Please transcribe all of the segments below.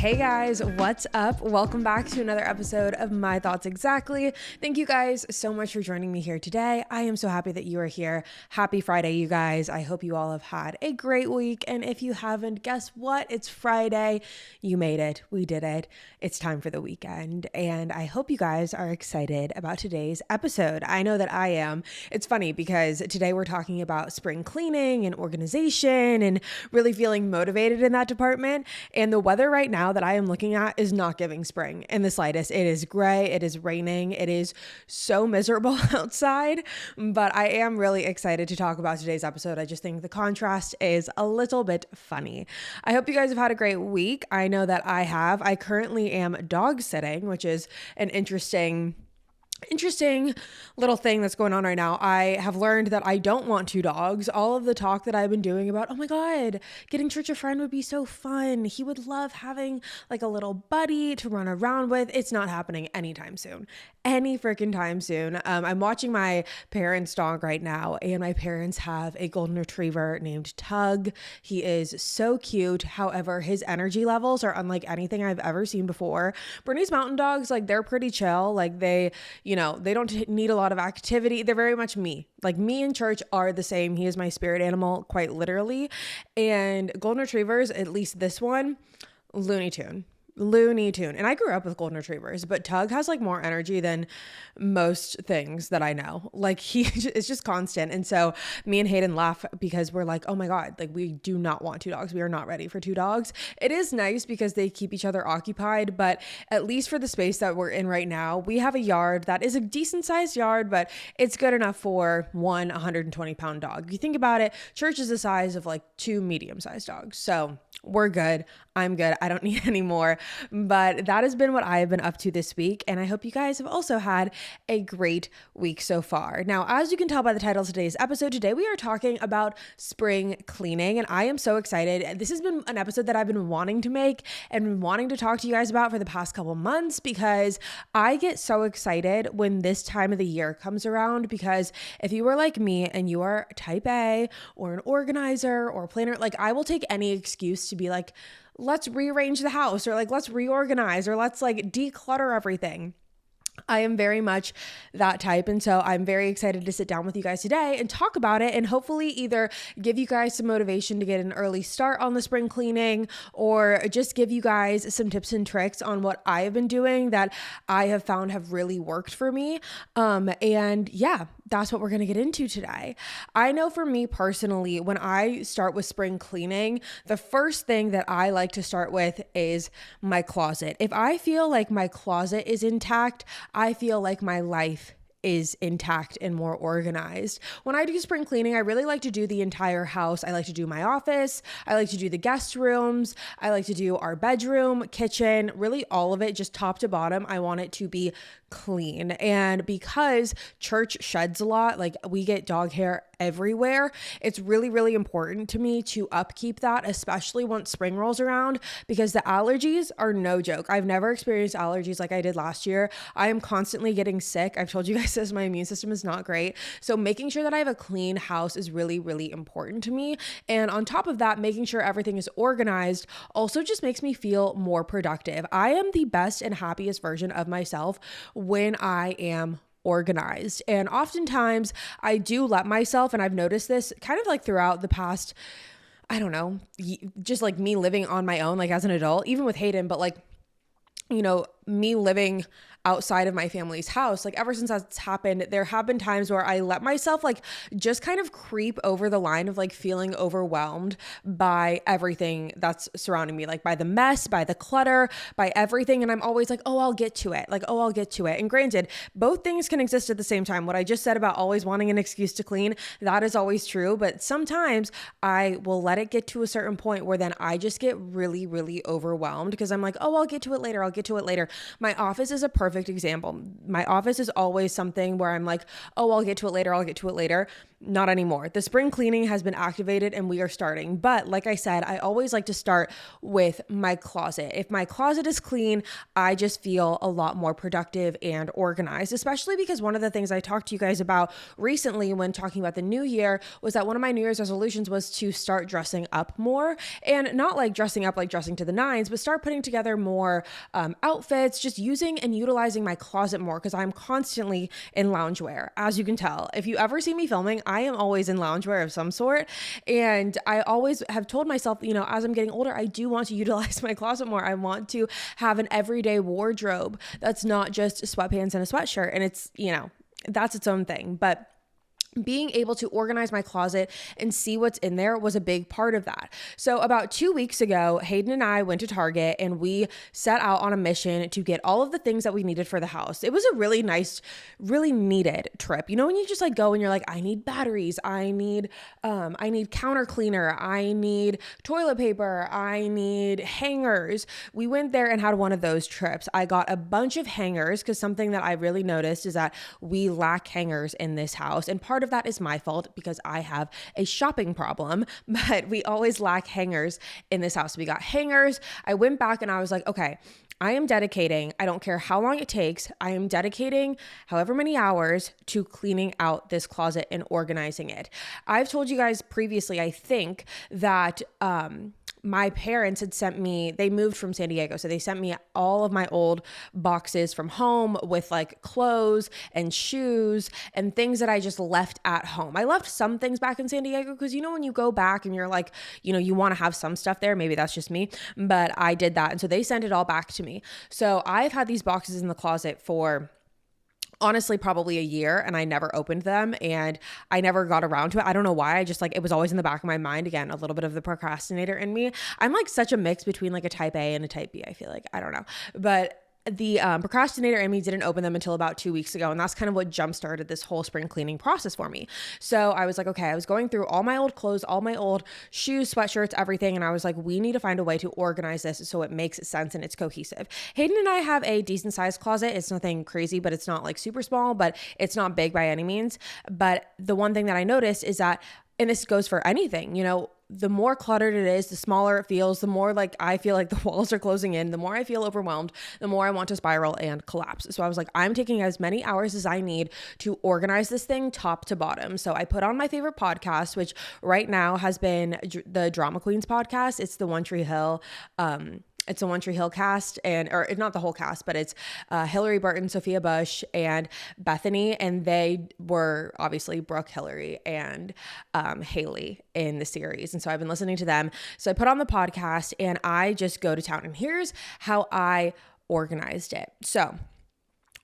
Hey guys, what's up? Welcome back to another episode of My Thoughts Exactly. Thank you guys so much for joining me here today. I am so happy that you are here. Happy Friday, you guys. I hope you all have had a great week. And if you haven't, guess what? It's Friday. You made it. We did it. It's time for the weekend. And I hope you guys are excited about today's episode. I know that I am. It's funny because today we're talking about spring cleaning and organization and really feeling motivated in that department. And the weather right now that I am looking at is not giving spring in the slightest. It is gray. It is raining. It is so miserable outside, but I am really excited to talk about today's episode. I just think the contrast is a little bit funny. I hope you guys have had a great week. I know that I have. I currently am dog sitting, which is an interesting little thing that's going on right now. I have learned that I don't want two dogs. All of the talk that I've been doing about, oh my God, getting Church a friend would be so fun. He would love having like a little buddy to run around with. It's not happening anytime soon. Any freaking time soon. I'm watching my parents' dog right now, and my parents have a golden retriever named Tug. He is so cute. However, his energy levels are unlike anything I've ever seen before. Bernese mountain dogs, like they're pretty chill. Like they don't need a lot of activity. They're very much me. Like me and Church are the same. He is my spirit animal, quite literally. And golden retrievers, at least this one, Looney Tune. And I grew up with golden retrievers, but Tug has like more energy than most things that I know. Like he is just constant. And so me and Hayden laugh because we're like, oh my God, like we do not want two dogs. We are not ready for two dogs. It is nice because they keep each other occupied, but at least for the space that we're in right now, we have a yard that is a decent sized yard, but it's good enough for one 120-pound dog. If you think about it, Church is the size of like two medium-sized dogs. So we're good. I'm good. I don't need any more. But that has been what I have been up to this week. And I hope you guys have also had a great week so far. Now, as you can tell by the title of today's episode, today we are talking about spring cleaning. And I am so excited. This has been an episode that I've been wanting to make and wanting to talk to you guys about for the past couple months, because I get so excited when this time of the year comes around. Because if you are like me and you are type A or an organizer or a planner, like I will take any excuse to be like, let's rearrange the house, or like, let's reorganize, or let's like declutter everything. I am very much that type. And so I'm very excited to sit down with you guys today and talk about it, and hopefully either give you guys some motivation to get an early start on the spring cleaning, or just give you guys some tips and tricks on what I have been doing that I have found have really worked for me. And yeah, that's what we're going to get into today. I know for me personally, when I start with spring cleaning, the first thing that I like to start with is my closet. If I feel like my closet is intact, I feel like my life is intact and more organized. When I do spring cleaning, I really like to do the entire house. I like to do my office. I like to do the guest rooms. I like to do our bedroom, kitchen, really all of it, just top to bottom. I want it to be clean. And because Church sheds a lot, like we get dog hair everywhere, it's really, really important to me to upkeep that, especially once spring rolls around, because the allergies are no joke. I've never experienced allergies like I did last year. I am constantly getting sick. I've told you guys this, my immune system is not great. So making sure that I have a clean house is really, really important to me. And on top of that, making sure everything is organized also just makes me feel more productive. I am the best and happiest version of myself when I am organized. And oftentimes I do let myself, and I've noticed this kind of like throughout the past, I don't know, just like me living on my own, like as an adult, even with Hayden, but like, you know, me living outside of my family's house, like ever since that's happened, there have been times where I let myself like just kind of creep over the line of like feeling overwhelmed by everything that's surrounding me, like by the mess, by the clutter, by everything. And I'm always like, oh, I'll get to it. And granted, both things can exist at the same time. What I just said about always wanting an excuse to clean, that is always true. But sometimes I will let it get to a certain point where then I just get really, really overwhelmed because I'm like, oh, I'll get to it later. My office is a perfect example. My office is always something where I'm like, oh, I'll get to it later. not anymore. The spring cleaning has been activated and we are starting. But like I said, I always like to start with my closet. If my closet is clean, I just feel a lot more productive and organized, especially because one of the things I talked to you guys about recently when talking about the new year was that one of my New Year's resolutions was to start dressing up more, and not like dressing up like dressing to the nines, but start putting together more outfits, just using and utilizing my closet more, because I'm constantly in loungewear. As you can tell, if you ever see me filming, I am always in loungewear of some sort. And I always have told myself, as I'm getting older, I do want to utilize my closet more. I want to have an everyday wardrobe that's not just sweatpants and a sweatshirt. And it's, that's its own thing. But being able to organize my closet and see what's in there was a big part of that. So about 2 weeks ago, Hayden and I went to Target and we set out on a mission to get all of the things that we needed for the house. It was a really nice, really needed trip. When you just like go and you're like, I need batteries, I need counter cleaner, I need toilet paper, I need hangers. We went there and had one of those trips. I got a bunch of hangers because something that I really noticed is that we lack hangers in this house. And part of that is my fault because I have a shopping problem, but we always lack hangers in this house. We got hangers. I went back and I was like, okay, I am dedicating, I don't care how long it takes, I am dedicating however many hours to cleaning out this closet and organizing it. I've told you guys previously, I think, that my parents had sent me, they moved from San Diego. So they sent me all of my old boxes from home with like clothes and shoes and things that I just left at home. I left some things back in San Diego because, when you go back and you're like, you want to have some stuff there. Maybe that's just me, but I did that. And so they sent it all back to me. So I've had these boxes in the closet for honestly probably a year, and I never opened them and I never got around to it. I don't know why. I just it was always in the back of my mind. Again, a little bit of the procrastinator in me. I'm like such a mix between like a type A and a type B. I feel like, I don't know, but the procrastinator in me didn't open them until about 2 weeks ago. And that's kind of what jump-started this whole spring cleaning process for me. So I was like, okay, I was going through all my old clothes, all my old shoes, sweatshirts, everything. And I was like, we need to find a way to organize this so it makes sense and it's cohesive. Hayden and I have a decent sized closet. It's nothing crazy, but it's not like super small, but it's not big by any means. But the one thing that I noticed is that, and this goes for anything, the more cluttered it is, the smaller it feels, the more like I feel like the walls are closing in, the more I feel overwhelmed, the more I want to spiral and collapse. So I was like, I'm taking as many hours as I need to organize this thing top to bottom. So I put on my favorite podcast, which right now has been the Drama Queens podcast. It's the One Tree Hill, it's a One Tree Hill cast, or not the whole cast, but it's Hillary Burton, Sophia Bush, and Bethany. And they were obviously Brooke, Hillary, and Haley in the series. And so I've been listening to them. So I put on the podcast and I just go to town. And here's how I organized it. So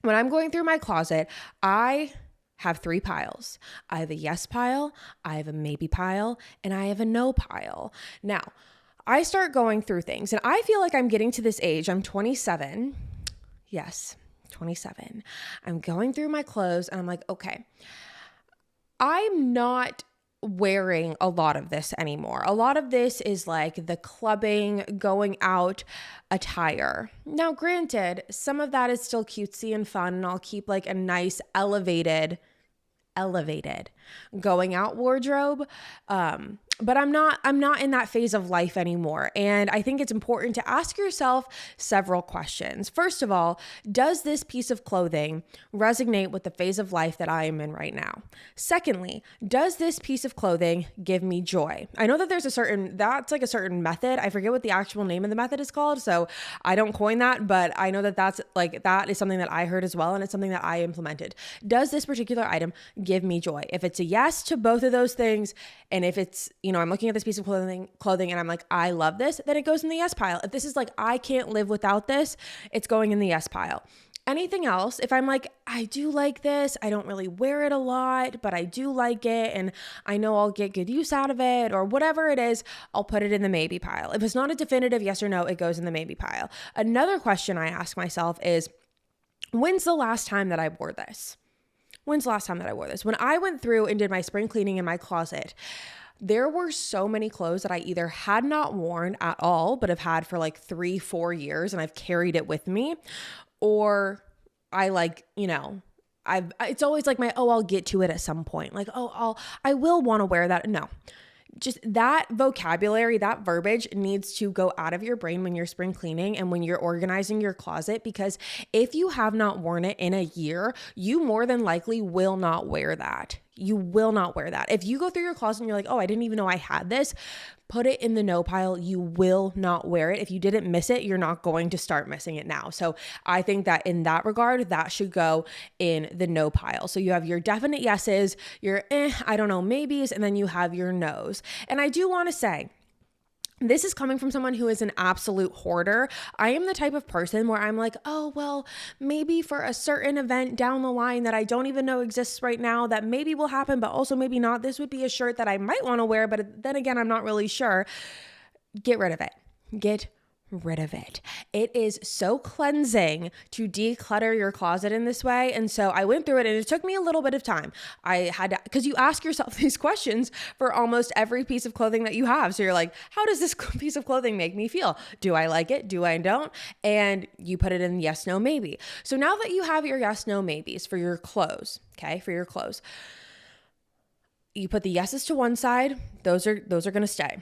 when I'm going through my closet, I have 3 piles. I have a yes pile, I have a maybe pile, and I have a no pile. Now, I start going through things and I feel like I'm getting to this age. I'm 27. Yes, 27. I'm going through my clothes and I'm like, okay, I'm not wearing a lot of this anymore. A lot of this is like the clubbing, going out attire. Now, granted, some of that is still cutesy and fun, and I'll keep like a nice elevated going out wardrobe. But I'm not in that phase of life anymore. And I think it's important to ask yourself several questions. First of all, does this piece of clothing resonate with the phase of life that I am in right now? Secondly, does this piece of clothing give me joy? I know that there's a certain method. I forget what the actual name of the method is called, so I don't coin that, but I know that that is something that I heard as well, and it's something that I implemented. Does this particular item give me joy? If it's a yes to both of those things, and if it's, I'm looking at this piece of clothing and I'm like, I love this, then it goes in the yes pile. If this is like, I can't live without this, it's going in the yes pile. Anything else, if I'm like, I do like this, I don't really wear it a lot, but I do like it and I know I'll get good use out of it, or whatever it is, I'll put it in the maybe pile. If it's not a definitive yes or no, it goes in the maybe pile. Another question I ask myself is, when's the last time that I wore this? When's the last time that I wore this? When I went through and did my spring cleaning in my closet, there were so many clothes that I either had not worn at all, but have had for like 3-4 years and I've carried it with me, or I it's always like I'll get to it at some point. Like, I will want to wear that. No, just that vocabulary, that verbiage needs to go out of your brain when you're spring cleaning and when you're organizing your closet, because if you have not worn it in a year, you more than likely will not wear that. You will not wear that. If you go through your closet and you're like, oh, I didn't even know I had this, put it in the no pile. You will not wear it. If you didn't miss it, you're not going to start missing it now. So I think that in that regard, that should go in the no pile. So you have your definite yeses, your I don't know, maybes, and then you have your no's. And I do want to say, this is coming from someone who is an absolute hoarder. I am the type of person where I'm like, oh, well, maybe for a certain event down the line that I don't even know exists right now, that maybe will happen, but also maybe not. This would be a shirt that I might want to wear, but then again, I'm not really sure. Get rid of it. Get rid of it. It is so cleansing to declutter your closet in this way. And so I went through it and it took me a little bit of time. I had to, because you ask yourself these questions for almost every piece of clothing that you have. So you're like, how does this piece of clothing make me feel? Do I like it? Do I don't? And you put it in yes, no, maybe. So now that you have your yes, no, maybes for your clothes, okay, for your clothes, you put the yeses to one side. Those are going to stay.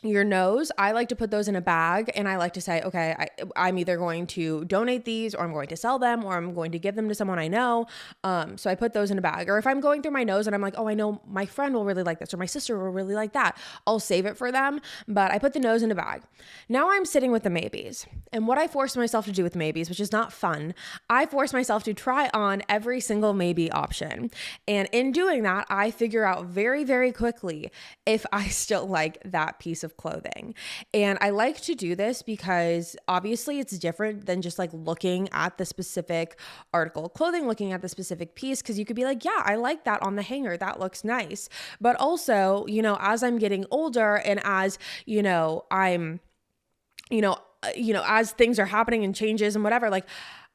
Your no's, I like to put those in a bag, and I like to say, okay, I'm either going to donate these, or I'm going to sell them, or I'm going to give them to someone I know. So I put those in a bag. Or if I'm going through my no's and I'm like, oh, I know my friend will really like this, or my sister will really like that, I'll save it for them. But I put the no's in a bag. Now I'm sitting with the maybes. And what I forced myself to do with maybes, which is not fun, I forced myself to try on every single maybe option. And in doing that, I figure out very, very quickly if I still like that piece of clothing. And I like to do this because obviously it's different than just like looking at the specific article of clothing, looking at the specific piece, because you could be like, yeah, I like that on the hanger. That looks nice. But also, as I'm getting older and as, as things are happening and changes and whatever, like,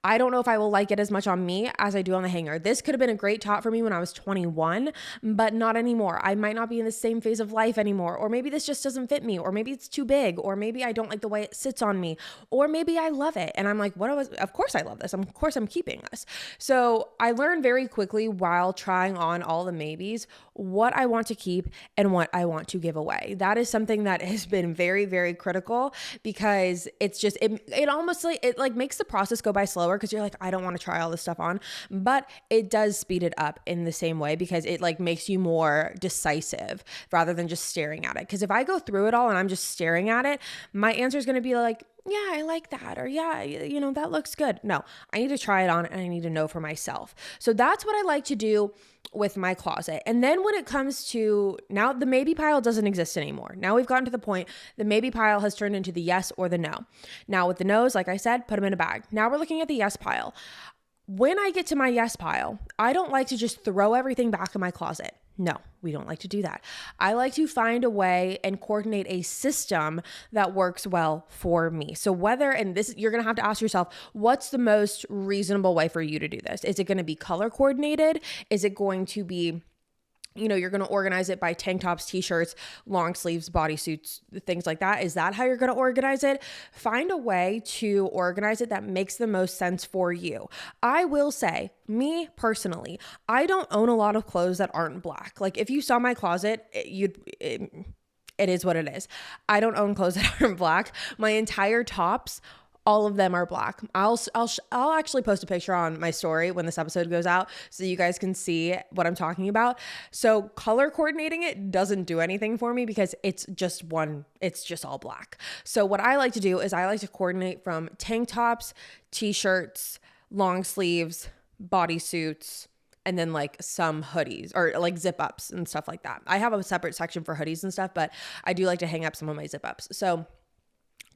I don't know if I will like it as much on me as I do on the hanger. This could have been a great top for me when I was 21, but not anymore. I might not be in the same phase of life anymore. Or maybe this just doesn't fit me. Or maybe it's too big. Or maybe I don't like the way it sits on me. Or maybe I love it. And I'm like, of course I love this. Of course I'm keeping this. So I learned very quickly while trying on all the maybes what I want to keep and what I want to give away. That is something that has been very, very critical, because it's just, it almost like, it like makes the process go by slower, because you're like, I don't want to try all this stuff on, but it does speed it up in the same way, because it like makes you more decisive rather than just staring at it. Because if I go through it all and I'm just staring at it, my answer is going to be like, yeah, I like that. Or yeah, that looks good. No, I need to try it on and I need to know for myself. So that's what I like to do with my closet. And then when it comes to now, the maybe pile doesn't exist anymore. Now we've gotten to the point, the maybe pile has turned into the yes or the no. Now with the no's, like I said, put them in a bag. Now we're looking at the yes pile. When I get to my yes pile, I don't like to just throw everything back in my closet. No, we don't like to do that. I like to find a way and coordinate a system that works well for me. So you're going to have to ask yourself, what's the most reasonable way for you to do this? Is it going to be color coordinated? Is it going to be, you're going to organize it by tank tops, t-shirts, long sleeves, bodysuits, things like that? Is that how you're going to organize it? Find a way to organize it that makes the most sense for you. I will say, me personally, I don't own a lot of clothes that aren't black. Like if you saw my closet, it is what it is. I don't own clothes that aren't black. My entire tops, all of them are black. I'll actually post a picture on my story when this episode goes out so you guys can see what I'm talking about. So color coordinating it doesn't do anything for me because it's just all black. So what I like to do is I like to coordinate from tank tops, t-shirts, long sleeves, bodysuits, and then like some hoodies or like zip ups and stuff like that. I have a separate section for hoodies and stuff, but I do like to hang up some of my zip ups. So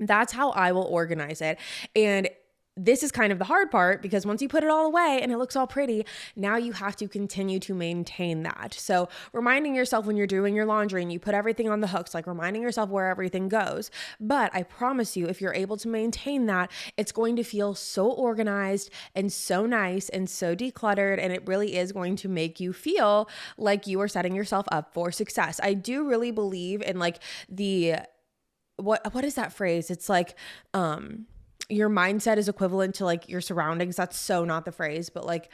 that's how I will organize it. And this is kind of the hard part, because once you put it all away and it looks all pretty, now you have to continue to maintain that. So reminding yourself when you're doing your laundry and you put everything on the hooks, like reminding yourself where everything goes. But I promise you, if you're able to maintain that, it's going to feel so organized and so nice and so decluttered. And it really is going to make you feel like you are setting yourself up for success. I do really believe in like what is that phrase? It's like, your mindset is equivalent to like your surroundings. That's so not the phrase, but like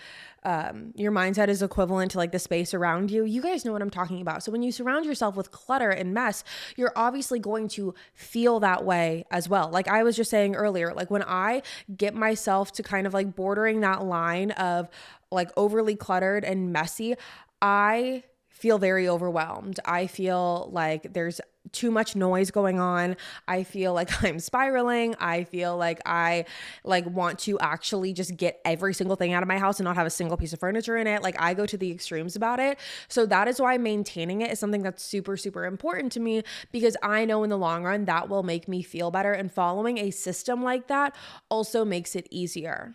your mindset is equivalent to like the space around you. You guys know what I'm talking about. So when you surround yourself with clutter and mess, you're obviously going to feel that way as well. Like I was just saying earlier, like when I get myself to kind of like bordering that line of like overly cluttered and messy, I feel very overwhelmed. I feel like there's too much noise going on. I feel like I'm spiraling. I feel like I like want to actually just get every single thing out of my house and not have a single piece of furniture in it. Like I go to the extremes about it. So that is why maintaining it is something that's super, super important to me, because I know in the long run that will make me feel better. And following a system like that also makes it easier.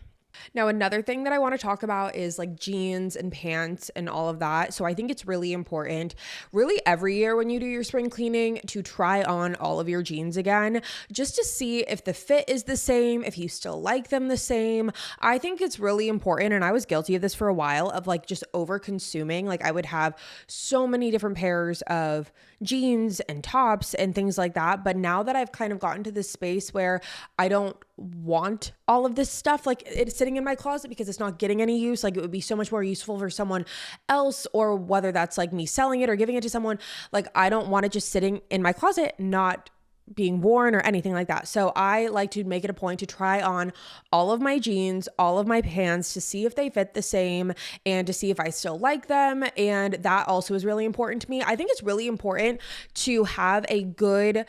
Now, another thing that I want to talk about is like jeans and pants and all of that. So I think it's really important, really every year when you do your spring cleaning, to try on all of your jeans again, just to see if the fit is the same, if you still like them the same. I think it's really important. And I was guilty of this for a while, of like just over consuming. Like I would have so many different pairs of jeans and tops and things like that. But now that I've kind of gotten to this space where I don't want all of this stuff like it's sitting in my closet because it's not getting any use, like it would be so much more useful for someone else, or whether that's like me selling it or giving it to someone, like I don't want it just sitting in my closet not being worn or anything like that. So I like to make it a point to try on all of my jeans, all of my pants, to see if they fit the same and to see if I still like them. And that also is really important to me. I think it's really important to have a good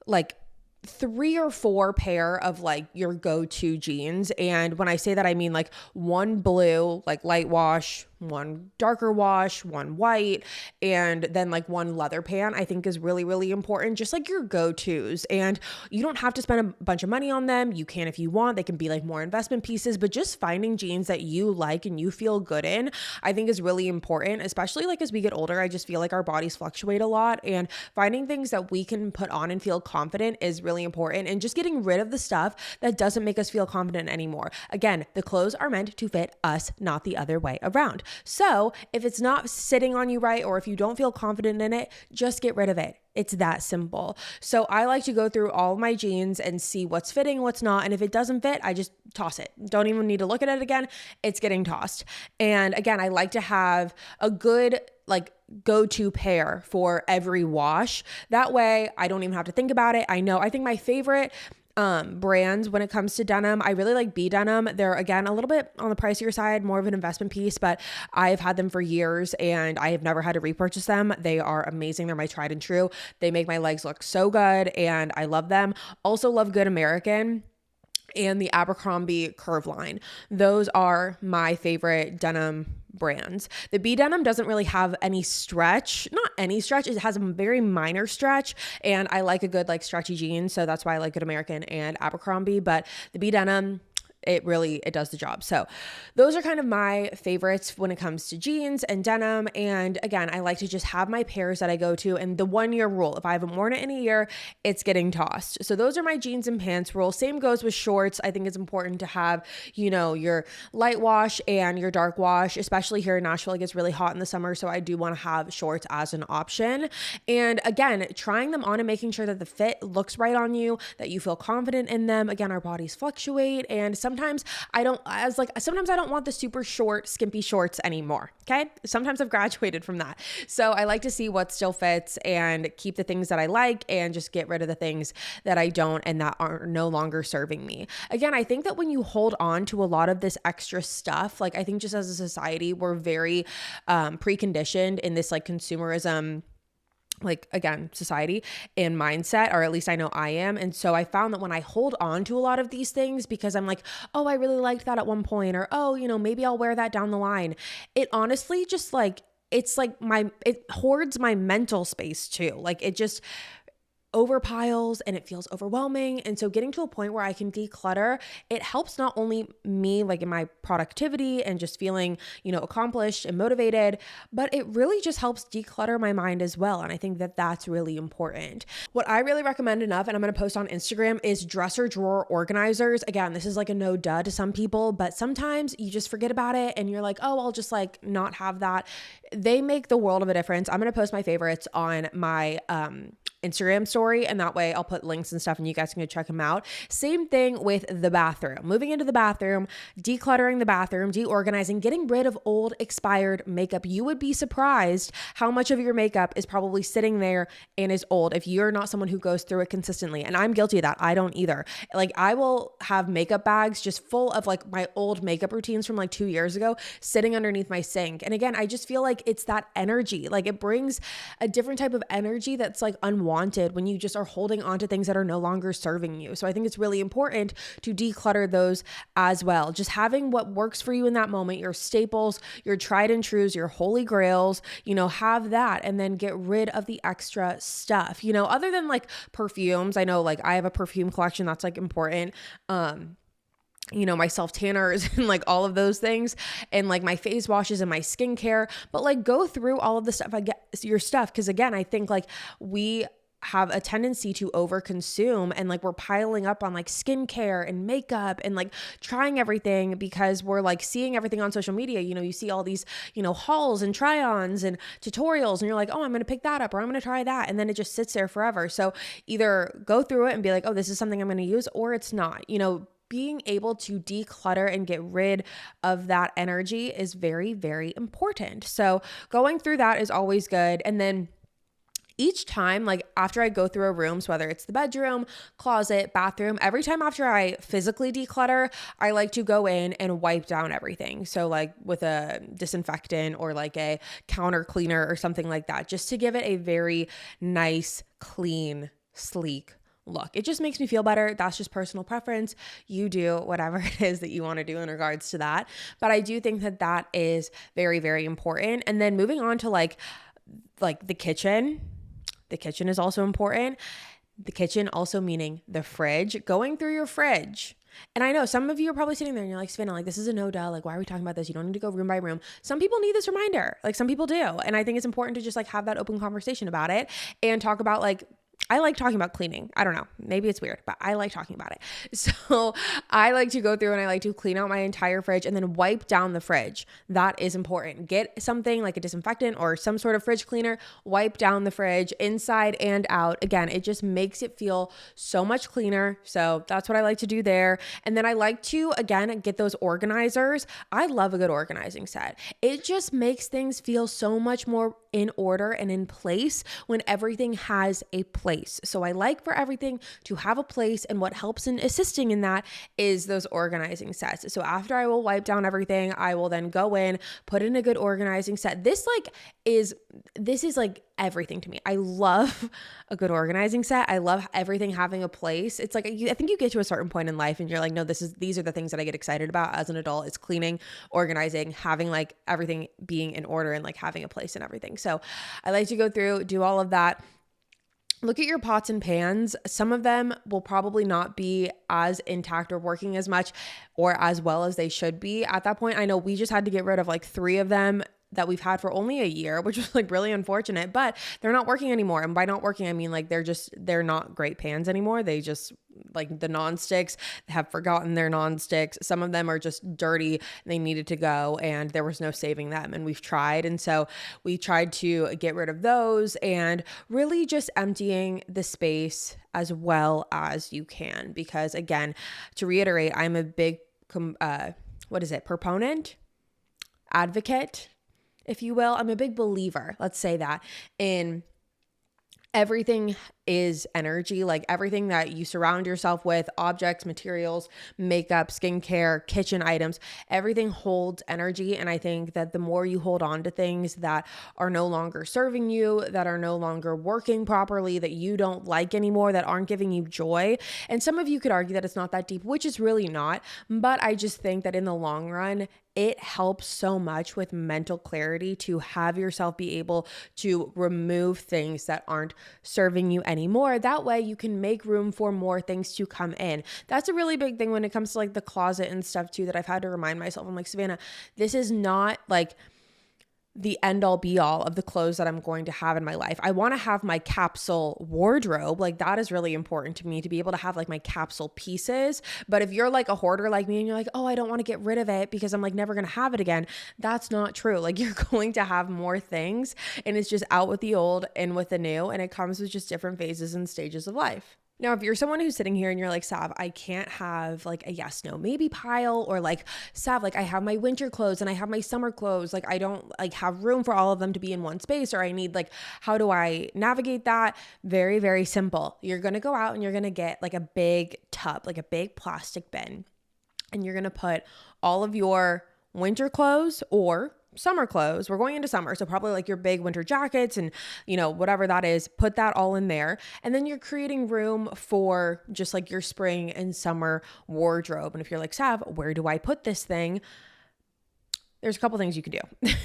like 3 or 4 pair of like your go-to jeans. And when I say that, I mean like one blue, like light wash, one darker wash, one white, and then like one leather pant, I think is really, really important. Just like your go-tos. And you don't have to spend a bunch of money on them. You can if you want. They can be like more investment pieces, but just finding jeans that you like and you feel good in, I think is really important, especially like as we get older. I just feel like our bodies fluctuate a lot, and finding things that we can put on and feel confident is really important. And just getting rid of the stuff that doesn't make us feel confident anymore. Again, the clothes are meant to fit us, not the other way around. So if it's not sitting on you right, or if you don't feel confident in it, just get rid of it. It's that simple. So I like to go through all of my jeans and see what's fitting, what's not. And if it doesn't fit, I just toss it. Don't even need to look at it again. It's getting tossed. And again, I like to have a good like go-to pair for every wash. That way I don't even have to think about it. I think my favorite brands when it comes to denim, I really like Denim. They're again a little bit on the pricier side, more of an investment piece, but I've had them for years and I have never had to repurchase them. They are amazing. They're my tried and true. They make my legs look so good and I love them. Also love Good American and the Abercrombie Curve line. Those are my favorite denim brands. The Denim doesn't really have any stretch, not any stretch. It has a very minor stretch, and I like a good like stretchy jeans. So that's why I like Good American and Abercrombie, but the Denim, it does the job. So those are kind of my favorites when it comes to jeans and denim. And again, I like to just have my pairs that I go to, and the 1 year rule, if I haven't worn it in a year, it's getting tossed. So those are my jeans and pants rule. Same goes with shorts. I think it's important to have, your light wash and your dark wash, especially here in Nashville. It gets really hot in the summer. So I do want to have shorts as an option. And again, trying them on and making sure that the fit looks right on you, that you feel confident in them. Again, our bodies fluctuate, and sometimes I don't want the super short, skimpy shorts anymore. Okay. Sometimes I've graduated from that. So I like to see what still fits and keep the things that I like and just get rid of the things that I don't and that are no longer serving me. Again, I think that when you hold on to a lot of this extra stuff, like I think just as a society, we're very preconditioned in this like consumerism, like again, society and mindset, or at least I know I am. And so I found that when I hold on to a lot of these things because I'm like, oh, I really liked that at one point, or, oh, maybe I'll wear that down the line. It honestly just like, it's like it hoards my mental space too. Like it just overpiles and it feels overwhelming. And so getting to a point where I can declutter, it helps not only me like in my productivity and just feeling, accomplished and motivated, but it really just helps declutter my mind as well. And I think that that's really important. What I really recommend enough, and I'm going to post on Instagram, is dresser drawer organizers. Again, this is like a no duh to some people, but sometimes you just forget about it and you're like, oh, I'll just like not have that. They make the world of a difference. I'm going to post my favorites on my Instagram story, and that way I'll put links and stuff and you guys can go check them out. Same thing with the bathroom. Moving into the bathroom, decluttering the bathroom, deorganizing, getting rid of old expired makeup. You would be surprised how much of your makeup is probably sitting there and is old if you're not someone who goes through it consistently. And I'm guilty of that. I don't either. Like I will have makeup bags just full of like my old makeup routines from like 2 years ago sitting underneath my sink. And again, I just feel like it's that energy. Like it brings a different type of energy that's like unwanted when you just are holding on to things that are no longer serving you. So I think it's really important to declutter those as well. Just having what works for you in that moment, your staples, your tried and trues, your holy grails, have that and then get rid of the extra stuff. Other than like perfumes, I know like I have a perfume collection that's like important. My self tanners and like all of those things and like my face washes and my skincare, but like go through all of the stuff, your stuff. Cause again, I think like we have a tendency to overconsume and like we're piling up on like skincare and makeup and like trying everything because we're like seeing everything on social media. You see all these, hauls and try-ons and tutorials and you're like, oh, I'm going to pick that up or I'm going to try that. And then it just sits there forever. So either go through it and be like, oh, this is something I'm going to use, or it's not, being able to declutter and get rid of that energy is very, very important. So going through that is always good. And then each time, like after I go through a room, so whether it's the bedroom, closet, bathroom, every time after I physically declutter, I like to go in and wipe down everything. So like with a disinfectant or like a counter cleaner or something like that, just to give it a very nice, clean, sleek look. It just makes me feel better. That's just personal preference. You do whatever it is that you want to do in regards to that. But I do think that that is very, very important. And then moving on to like the kitchen. The kitchen is also important. The kitchen also meaning the fridge, going through your fridge. And I know some of you are probably sitting there and you're like, Savannah, like this is a no-duh. Like, why are we talking about this? You don't need to go room by room. Some people need this reminder. Like some people do. And I think it's important to just like have that open conversation about it and talk about like, I like talking about cleaning. I don't know. Maybe it's weird, but I like talking about it. So I like to go through and I like to clean out my entire fridge and then wipe down the fridge. That is important. Get something like a disinfectant or some sort of fridge cleaner, wipe down the fridge inside and out. Again, it just makes it feel so much cleaner. So that's what I like to do there. And then I like to, again, get those organizers. I love a good organizing set. It just makes things feel so much more in order and in place when everything has a place. So I like for everything to have a place, and what helps in assisting in that is those organizing sets. So after I will wipe down everything, I will then go in, put in a good organizing set. This is like everything to me. I love a good organizing set. I love everything having a place. It's like, I think you get to a certain point in life and you're like, no, these are the things that I get excited about as an adult. It's cleaning, organizing, having like everything being in order and like having a place and everything. So I like to go through, do all of that. Look at your pots and pans. Some of them will probably not be as intact or working as much or as well as they should be. At that point, I know we just had to get rid of like 3 of them that we've had for only a year, which was like really unfortunate, but they're not working anymore. And by not working, I mean like they're not great pans anymore. They just like the non-sticks have forgotten their non-sticks. Some of them are just dirty. They needed to go and there was no saving them. And we've tried. And so we tried to get rid of those and really just emptying the space as well as you can. Because again, to reiterate, I'm a big, proponent, advocate, if you will. I'm a big believer, let's say that, in everything is energy. Like everything that you surround yourself with, objects, materials, makeup, skincare, kitchen items, everything holds energy. And I think that the more you hold on to things that are no longer serving you, that are no longer working properly, that you don't like anymore, that aren't giving you joy. And some of you could argue that it's not that deep, which is really not. But I just think that in the long run, it helps so much with mental clarity to have yourself be able to remove things that aren't serving you anymore. That way you can make room for more things to come in. That's a really big thing when it comes to like the closet and stuff too, that I've had to remind myself. I'm like, Savannah, this is not like the end all be all of the clothes that I'm going to have in my life. I want to have my capsule wardrobe. Like that is really important to me, to be able to have like my capsule pieces. But if you're like a hoarder like me and you're like, oh, I don't want to get rid of it because I'm like never going to have it again, that's not true. Like you're going to have more things, and it's just out with the old, in with the new, and it comes with just different phases and stages of life. Now, if you're someone who's sitting here and you're like, Sav, I can't have like a yes, no, maybe pile, or like, Sav, like I have my winter clothes and I have my summer clothes. Like I don't like have room for all of them to be in one space, or I need like, how do I navigate that? Very, very simple. You're going to go out and you're going to get like a big tub, like a big plastic bin, and you're going to put all of your winter clothes or summer clothes. We're going into summer, so probably like your big winter jackets and, you know, whatever that is, put that all in there. And then you're creating room for just like your spring and summer wardrobe. And if you're like, Sav, where do I put this thing? There's a couple things you can do.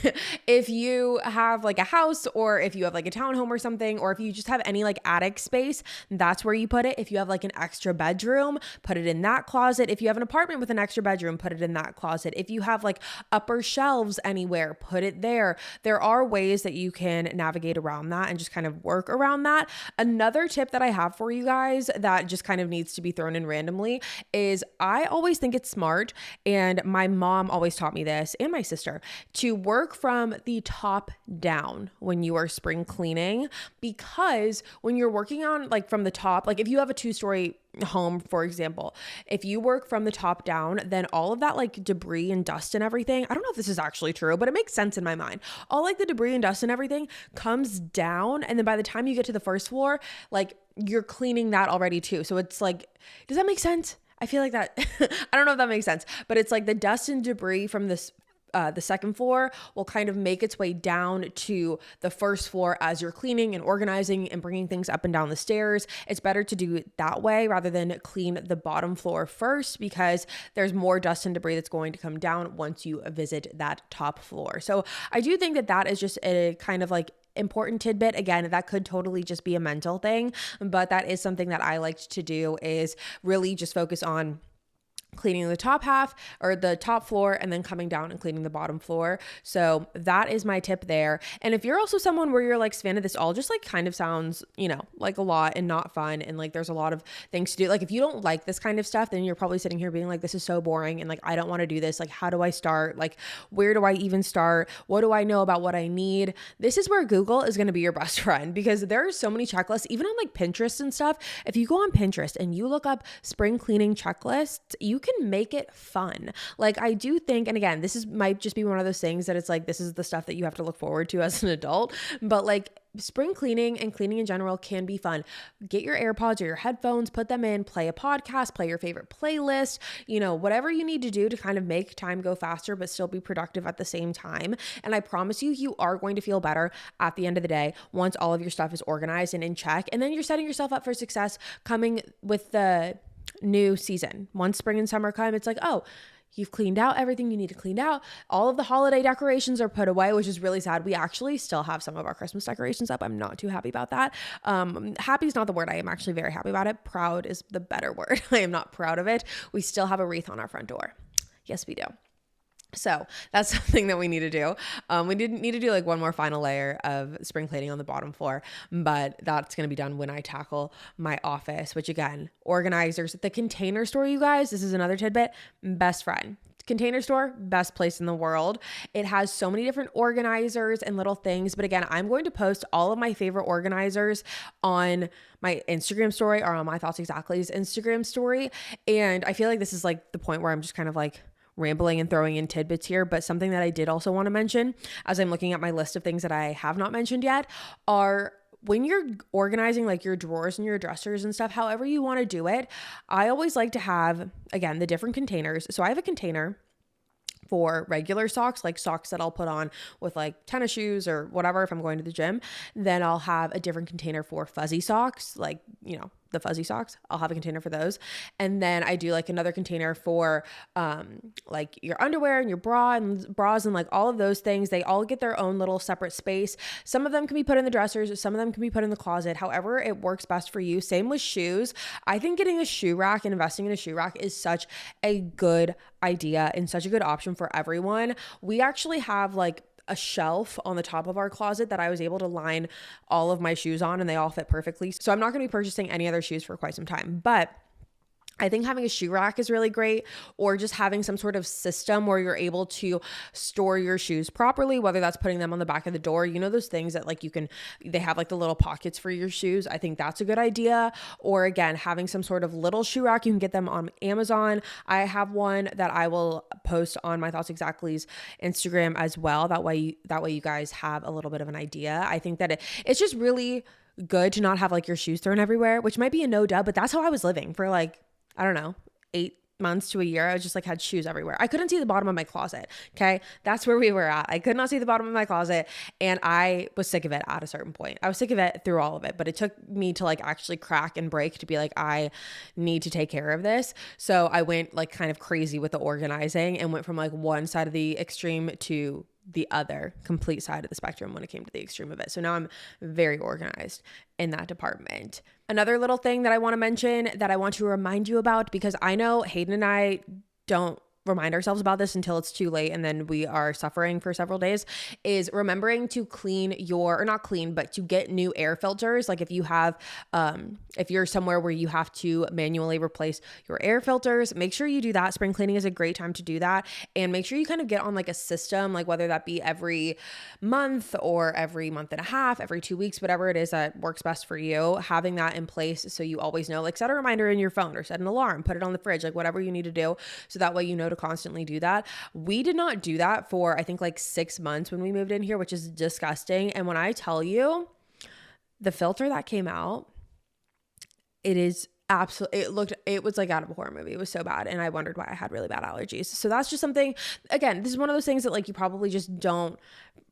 If you have like a house, or if you have like a townhome or something, or if you just have any like attic space, that's where you put it. If you have like an extra bedroom, put it in that closet. If you have an apartment with an extra bedroom, put it in that closet. If you have like upper shelves anywhere, put it there. There are ways that you can navigate around that and just kind of work around that. Another tip that I have for you guys that just kind of needs to be thrown in randomly is, I always think it's smart, and my mom always taught me this, and my sister, to work from the top down when you are spring cleaning. Because when you're working on like from the top, like if you have a 2-story home, for example, if you work from the top down, then all of that like debris and dust and everything, I don't know if this is actually true, but it makes sense in my mind. All like the debris and dust and everything comes down. And then by the time you get to the first floor, like you're cleaning that already too. So it's like, does that make sense? I feel like that, I don't know if that makes sense, but it's like the dust and debris from this the second floor will kind of make its way down to the first floor as you're cleaning and organizing and bringing things up and down the stairs. It's better to do it that way rather than clean the bottom floor first, because there's more dust and debris that's going to come down once you visit that top floor. So I do think that that is just a kind of like important tidbit. Again, that could totally just be a mental thing, but that is something that I like to do, is really just focus on cleaning the top half or the top floor and then coming down and cleaning the bottom floor. So that is my tip there. And if you're also someone where you're like, Savannah, this all just like kind of sounds, you know, like a lot and not fun, and like there's a lot of things to do. Like if you don't like this kind of stuff, then you're probably sitting here being like, this is so boring and like I don't want to do this. Like, how do I start? Like, where do I even start? What do I know about what I need? This is where Google is going to be your best friend, because there are so many checklists, even on like Pinterest and stuff. If you go on Pinterest and you look up spring cleaning checklists, you can make it fun. Like I do think, and again, might just be one of those things that it's like, this is the stuff that you have to look forward to as an adult, but like spring cleaning and cleaning in general can be fun. Get your AirPods or your headphones, put them in, play a podcast, play your favorite playlist, you know, whatever you need to do to kind of make time go faster, but still be productive at the same time. And I promise you, you are going to feel better at the end of the day once all of your stuff is organized and in check. And then you're setting yourself up for success coming with the new season. Once spring and summer come, it's like, oh, you've cleaned out everything you need to clean out. All of the holiday decorations are put away, which is really sad. We actually still have some of our Christmas decorations up. I'm not too happy about that. Happy is not the word. I am actually very happy about it. Proud is the better word. I am not proud of it. We still have a wreath on our front door. Yes, we do. So that's something that we need to do. We didn't need to do like one more final layer of spring cleaning on the bottom floor, but that's going to be done when I tackle my office, which again, organizers, the Container Store, you guys, this is another tidbit, best friend. Container Store, best place in the world. It has so many different organizers and little things. But again, I'm going to post all of my favorite organizers on my Instagram story or on My Thoughts Exactly's Instagram story. And I feel like this is like the point where I'm just kind of like rambling and throwing in tidbits here, but something that I did also want to mention as I'm looking at my list of things that I have not mentioned yet are, when you're organizing like your drawers and your dressers and stuff, however you want to do it, I always like to have, again, the different containers. So I have a container for regular socks, like socks that I'll put on with like tennis shoes or whatever if I'm going to the gym. Then I'll have a different container for fuzzy socks, like, you know, the fuzzy socks. I'll have a container for those. And then I do like another container for like your underwear and your bras and like all of those things. They all get their own little separate space. Some of them can be put in the dressers, some of them can be put in the closet, however it works best for you. Same with shoes. I think getting a shoe rack and investing in a shoe rack is such a good idea and such a good option for everyone. We actually have like a shelf on the top of our closet that I was able to line all of my shoes on, and they all fit perfectly. So I'm not going to be purchasing any other shoes for quite some time, but I think having a shoe rack is really great, or just having some sort of system where you're able to store your shoes properly, whether that's putting them on the back of the door, those things that like they have like the little pockets for your shoes. I think that's a good idea. Or again, having some sort of little shoe rack. You can get them on Amazon. I have one that I will post on my Thoughts Exactly's Instagram as well. That way you guys have a little bit of an idea. I think that it's just really good to not have like your shoes thrown everywhere, which might be a no dub, but that's how I was living for like, I don't know, 8 months to a year. I just like had shoes everywhere. I couldn't see the bottom of my closet. Okay. That's where we were at. I could not see the bottom of my closet, and I was sick of it at a certain point. I was sick of it through all of it, but it took me to like actually crack and break to be like, I need to take care of this. So I went like kind of crazy with the organizing and went from like one side of the extreme to the other complete side of the spectrum when it came to the extreme of it. So now I'm very organized in that department. Another little thing that I want to mention that I want to remind you about, because I know Hayden and I don't remind ourselves about this until it's too late and then we are suffering for several days, is remembering to to get new air filters. Like if you have, if you're somewhere where you have to manually replace your air filters, make sure you do that. Spring cleaning is a great time to do that. And make sure you kind of get on like a system, like whether that be every month or every month and a half, every 2 weeks, whatever it is that works best for you, having that in place so you always know, like set a reminder in your phone or set an alarm, put it on the fridge, like whatever you need to do. So that way, to constantly do that. We did not do that for, I think like 6 months when we moved in here, which is disgusting. And when I tell you the filter that came out, it is absolutely, it was like out of a horror movie. It was so bad. And I wondered why I had really bad allergies. So that's just something, again, this is one of those things that like you probably just don't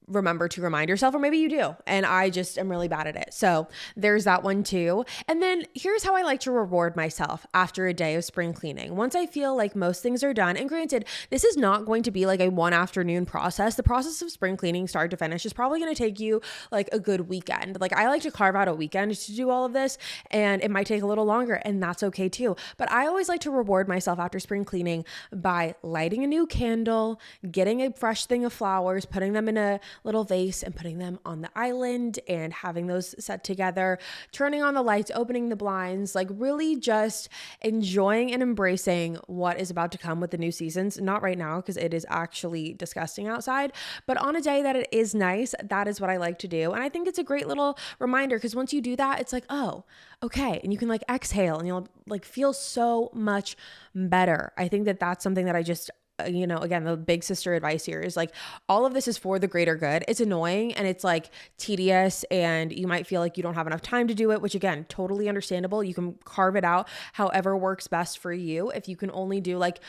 remember to remind yourself, or maybe you do. And I just am really bad at it. So there's that one too. And then here's how I like to reward myself after a day of spring cleaning. Once I feel like most things are done, and granted, this is not going to be like a one afternoon process. The process of spring cleaning start to finish is probably going to take you like a good weekend. Like I like to carve out a weekend to do all of this, and it might take a little longer, and that's okay too. But I always like to reward myself after spring cleaning by lighting a new candle, getting a fresh thing of flowers, putting them in a little vase and putting them on the island and having those set together, turning on the lights, opening the blinds, like really just enjoying and embracing what is about to come with the new seasons. Not right now, because it is actually disgusting outside, but on a day that it is nice, that is what I like to do. And I think it's a great little reminder, because once you do that, it's like, oh, okay. And you can like exhale and you'll like feel so much better. I think that that's something that I just, again, the big sister advice here is like, all of this is for the greater good. It's annoying and it's like tedious, and you might feel like you don't have enough time to do it, which again, totally understandable. You can carve it out however works best for you. If you can only do like,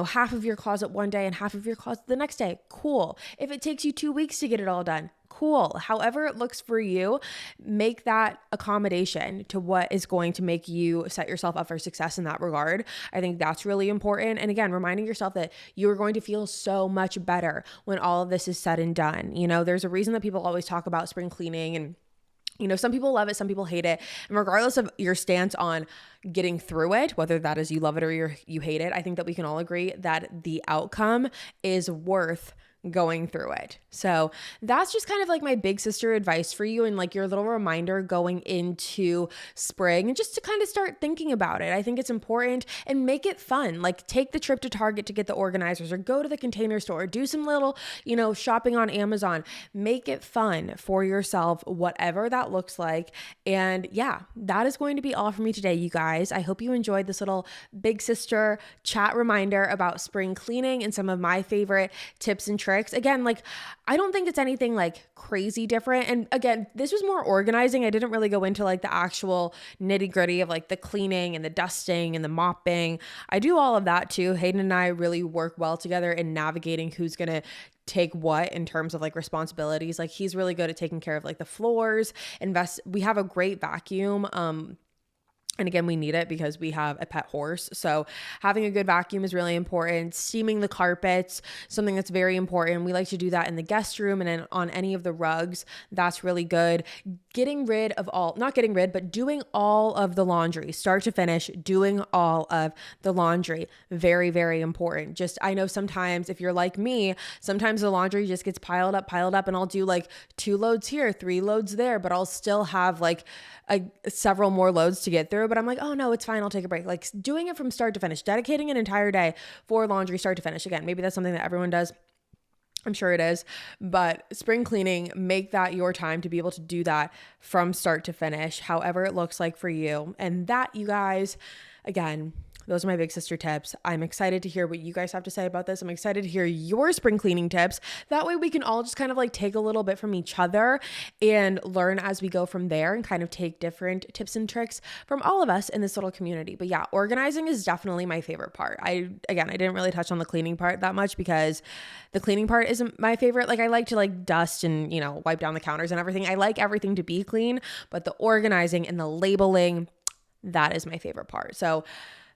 half of your closet one day and half of your closet the next day, cool. If it takes you 2 weeks to get it all done, cool. However it looks for you, make that accommodation to what is going to make you set yourself up for success in that regard. I think that's really important. And again, reminding yourself that you are going to feel so much better when all of this is said and done. There's a reason that people always talk about spring cleaning, and some people love it, some people hate it. And regardless of your stance on getting through it, whether that is you love it or you hate it, I think that we can all agree that the outcome is worth going through it. So that's just kind of like my big sister advice for you, and like your little reminder going into spring, and just to kind of start thinking about it. I think it's important, and make it fun. Like take the trip to Target to get the organizers, or go to the Container Store, or do some little, shopping on Amazon. Make it fun for yourself, whatever that looks like. And yeah, that is going to be all for me today, you guys. I hope you enjoyed this little big sister chat reminder about spring cleaning and some of my favorite tips and tricks. Again, like I don't think it's anything like crazy different. And again, this was more organizing. I didn't really go into like the actual nitty gritty of like the cleaning and the dusting and the mopping. I do all of that too. Hayden and I really work well together in navigating who's going to take what in terms of like responsibilities. Like he's really good at taking care of like the floors. We have a great vacuum. And again, we need it because we have a pet horse. So having a good vacuum is really important. Steaming the carpets, something that's very important. We like to do that in the guest room and then on any of the rugs. That's really good. Doing all of the laundry, start to finish, doing all of the laundry. Very, very important. I know sometimes if you're like me, sometimes the laundry just gets piled up and I'll do like 2 loads here, 3 loads there, but I'll still have like several more loads to get through. But I'm like, oh no, it's fine. I'll take a break. Like doing it from start to finish, dedicating an entire day for laundry start to finish. Again, maybe that's something that everyone does. I'm sure it is, but spring cleaning, make that your time to be able to do that from start to finish, however it looks like for you. And that, you guys, again, those are my big sister tips. I'm excited to hear what you guys have to say about this. I'm excited to hear your spring cleaning tips. That way we can all just kind of like take a little bit from each other and learn as we go from there and kind of take different tips and tricks from all of us in this little community. But yeah, organizing is definitely my favorite part. I didn't really touch on the cleaning part that much because the cleaning part isn't my favorite. Like I like to like dust and, wipe down the counters and everything. I like everything to be clean, but the organizing and the labeling, that is my favorite part. So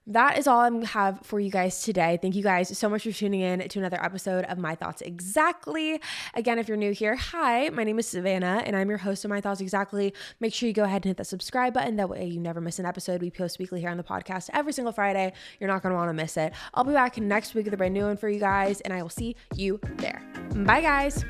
that is all I have for you guys today. Thank you guys so much for tuning in to another episode of My Thoughts Exactly. Again, if you're new here, hi, my name is Savannah and I'm your host of My Thoughts Exactly. Make sure you go ahead and hit the subscribe button. That way you never miss an episode. We post weekly here on the podcast every single Friday. You're not going to want to miss it. I'll be back next week with a brand new one for you guys and I will see you there. Bye guys.